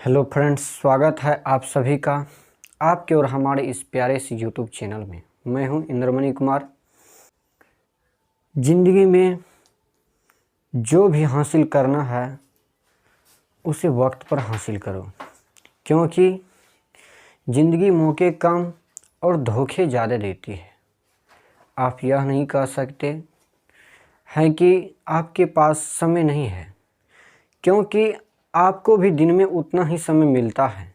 Hello friends, स्वागत है आप सभी का आपके और हमारे इस प्यारे से यूट्यूब चैनल में। मैं हूं इंद्रमणि कुमार। ज़िंदगी में जो भी हासिल करना है उसे वक्त पर हासिल करो, क्योंकि ज़िंदगी मौके कम और धोखे ज़्यादा देती है। आप यह नहीं कह सकते हैं कि आपके पास समय नहीं है, क्योंकि आपको भी दिन में उतना ही समय मिलता है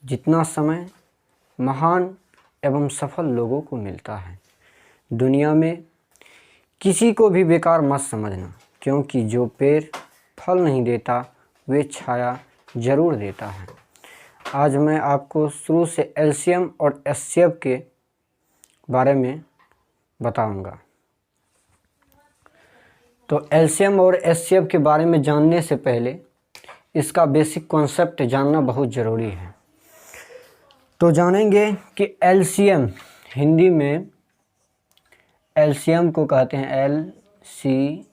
जितना समय महान एवं सफल लोगों को मिलता है। दुनिया में किसी को भी बेकार मत समझना, क्योंकि जो पेड़ फल नहीं देता वे छाया ज़रूर देता है। आज मैं आपको शुरू से एलसीएम और एचसीएफ के बारे में बताऊंगा। तो एलसीएम और एचसीएफ के बारे में जानने से पहले इसका बेसिक कॉन्सेप्ट जानना बहुत ज़रूरी है। तो जानेंगे कि एलसीएम, हिंदी में एलसीएम को कहते हैं LCM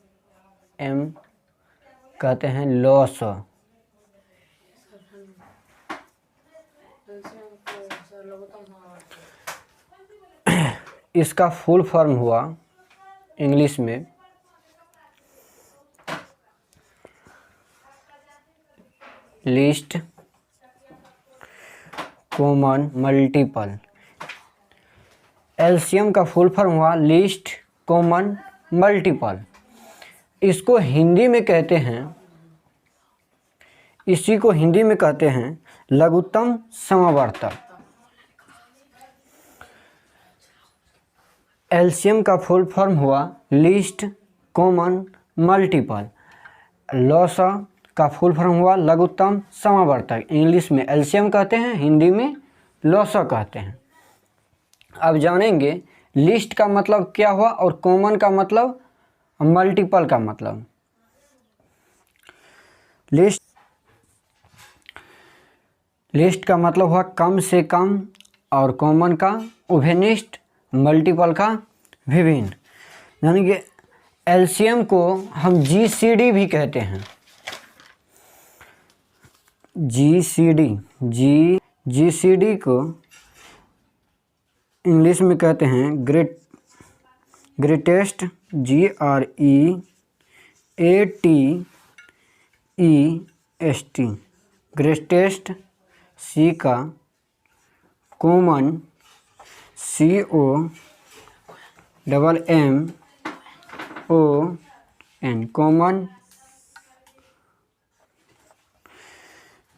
कहते हैं लॉस। इसका फुल फॉर्म हुआ इंग्लिश में लीस्ट कॉमन मल्टीपल। एलसीएम का फुल फॉर्म हुआ लीस्ट कॉमन मल्टीपल। इसको हिंदी में कहते हैं, इसी को हिंदी में कहते हैं लघुत्तम समवर्तक। एलसीएम का फुल फॉर्म हुआ लीस्ट कॉमन मल्टीपल। लॉसा का फुल फॉर्म हुआ लघुत्तम समवर्तक। इंग्लिश में एलसीएम कहते हैं, हिंदी में लॉसा कहते हैं। अब जानेंगे लिस्ट का मतलब क्या हुआ और कॉमन का मतलब, मल्टीपल का मतलब। लिस्ट का मतलब हुआ कम से कम और कॉमन का उभयनिष्ठ, मल्टीपल का विभिन्न। यानी कि एलसीएम को हम जीसीडी भी कहते हैं। जीसीडी को इंग्लिश में कहते हैं ग्रेटेस्ट, GREATEST, ग्रेटेस्ट। सी का कॉमन, COMMON, कॉमन।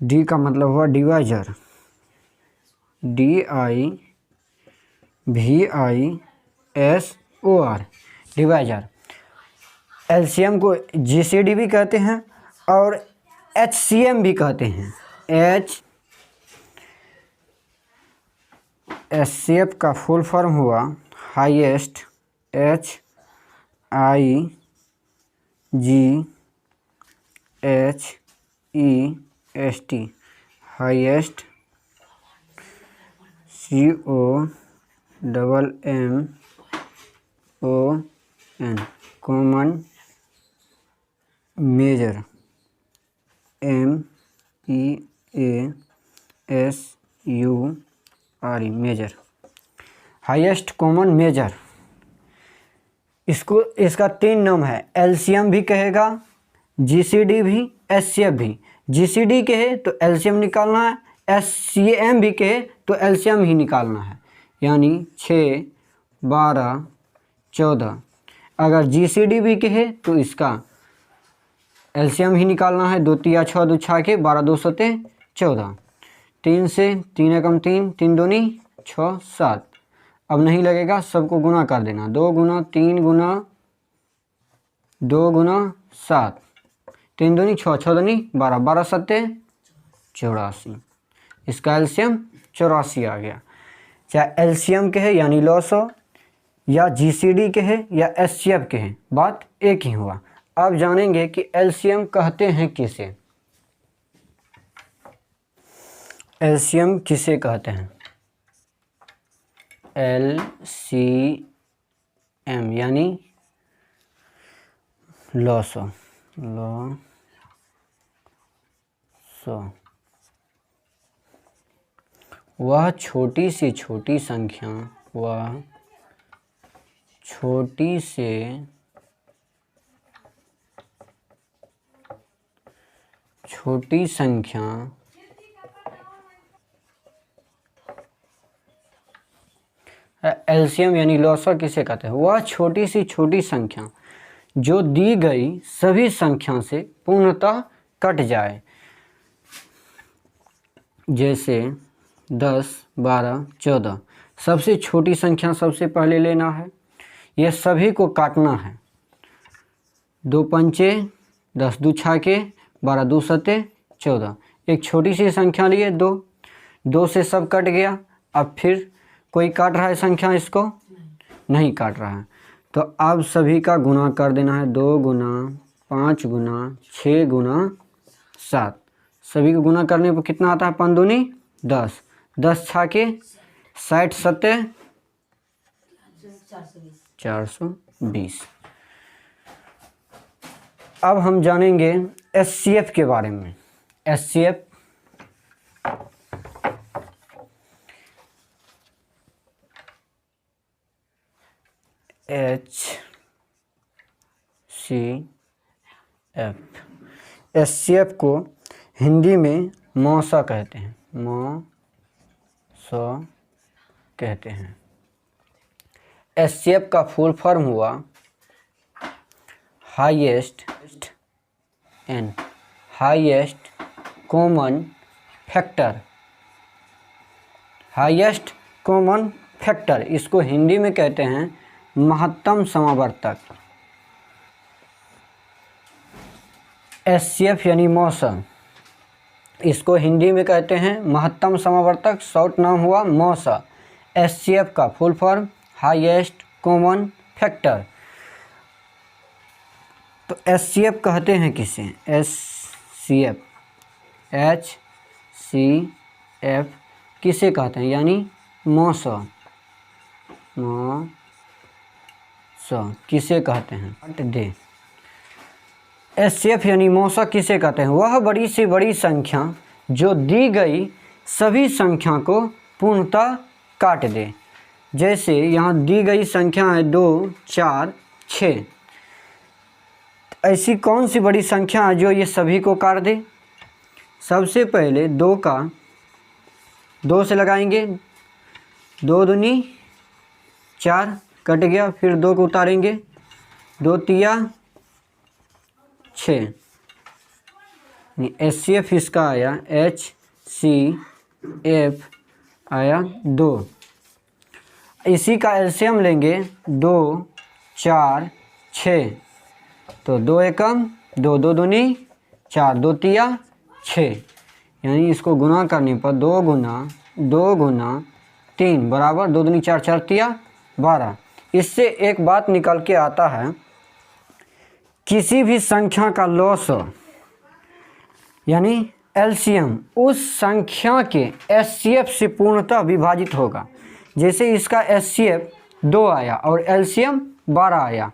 डी का मतलब हुआ डिवाइजर, DIVISOR, डिवाइजर। एलसीएम को जीसीडी भी कहते हैं और एचसीएम भी कहते हैं। एचसीएफ का फुल फॉर्म हुआ highest, HIGHEST, highest. COMMON, common. Measure, MEASURE, measure. Highest common measure. इसका 3 नाम है। एलसीएम भी कहेगा, जीसीडी भी, एचसीएफ भी। जीसीडी कहे तो एलसीएम निकालना है, एचसीएम भी कहे तो एलसीएम ही निकालना है। यानी 6, 12, 14। अगर जीसीडी भी कहे तो इसका एलसीएम ही निकालना है। 2 तिया 6 2 6 के 12 2 7 14। 3 से 3 एकम 3, 3 दूनी 6 7। अब नहीं लगेगा, सबको गुना कर देना। 2 गुना 3 गुना 2 गुना 7, 3 दूनी 6, 6 दूनी 12, 12 7 84। इसका एलसीएम 84 आ गया। चाहे एलसीएम कहे यानी लॉसो, या जीसीडी कहे या एचसीएफ कहे, बात एक ही हुआ। अब जानेंगे कि एलसीएम कहते हैं किसे। एलसीएम किसे कहते हैं? LCM यानी लॉसो। वह छोटी से छोटी संख्या, वह छोटी से छोटी संख्या एलसीएम यानी लॉसर किसे कहते हैं? वह छोटी से छोटी संख्या जो दी गई सभी संख्या से पूर्णतः कट जाए। जैसे 10, 12, 14 सबसे छोटी संख्या सबसे पहले लेना है, यह सभी को काटना है। 2 पंचे 10, 2 छाके 12, 2 सत्ते 14। एक छोटी सी संख्या लिए 2 से सब कट गया। अब फिर कोई काट रहा है संख्या, इसको नहीं काट रहा है, तो अब सभी का गुणा कर देना है। 2 गुना 5 गुना 6 गुना 7, सभी को गुना करने पर कितना आता है? 5 दूनी 10, 10 छाके 60 सत्ते 420। अब हम जानेंगे एचसीएफ के बारे में। एचसीएफ एचसीएफ को हिंदी में मौसा कहते हैं, मौसा कहते हैं। एचसीएफ का फुल फॉर्म हुआ highest common factor. Highest common factor, इसको हिंदी में कहते हैं महत्तम समावर्तक। एचसीएफ यानी मौसा, इसको हिंदी में कहते हैं महत्तम समावर्तक, शॉर्ट नाम हुआ मौसा। एचसीएफ का full form highest common factor. तो एचसीएफ कहते हैं किसे? एचसीएफ किसे कहते हैं? यानी मौसा किसे कहते हैं? दे एचसीएफ यानी मौसा किसे कहते हैं? वह बड़ी से बड़ी संख्या जो दी गई सभी संख्या को पूर्णतः काट दे। जैसे यहाँ दी गई संख्या है 2, 4, 6। ऐसी कौन सी बड़ी संख्या है जो ये सभी को काट दे? सबसे पहले 2 का 2 से लगाएंगे, 2 दूनी 4 कट गया, फिर 2 को उतारेंगे, 2 तिया 6। एचसीएफ इसका आया HCF आया 2। इसी का एलसीएम लेंगे 2, 4, 6, तो 2 एकम 2, 2 दूनी 4, 2 तिया 6। यानी इसको गुना करने पर 2 गुना 3 बराबर 2 दूनी 4, 4 तिया 12। इससे एक बात निकल के आता है, किसी भी संख्या का लॉसर यानी एलसीएम उस संख्या के एचसीएफ से पूर्णतः विभाजित होगा। जैसे इसका एचसीएफ 2 आया और एलसीएम 12 आया,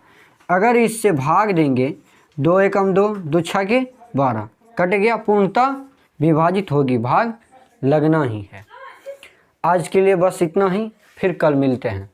अगर इससे भाग देंगे 2 एकम 2, 2 छाके 12 कट गया, पूर्णतः विभाजित होगी, भाग लगना ही है। आज के लिए बस इतना ही, फिर कल मिलते हैं।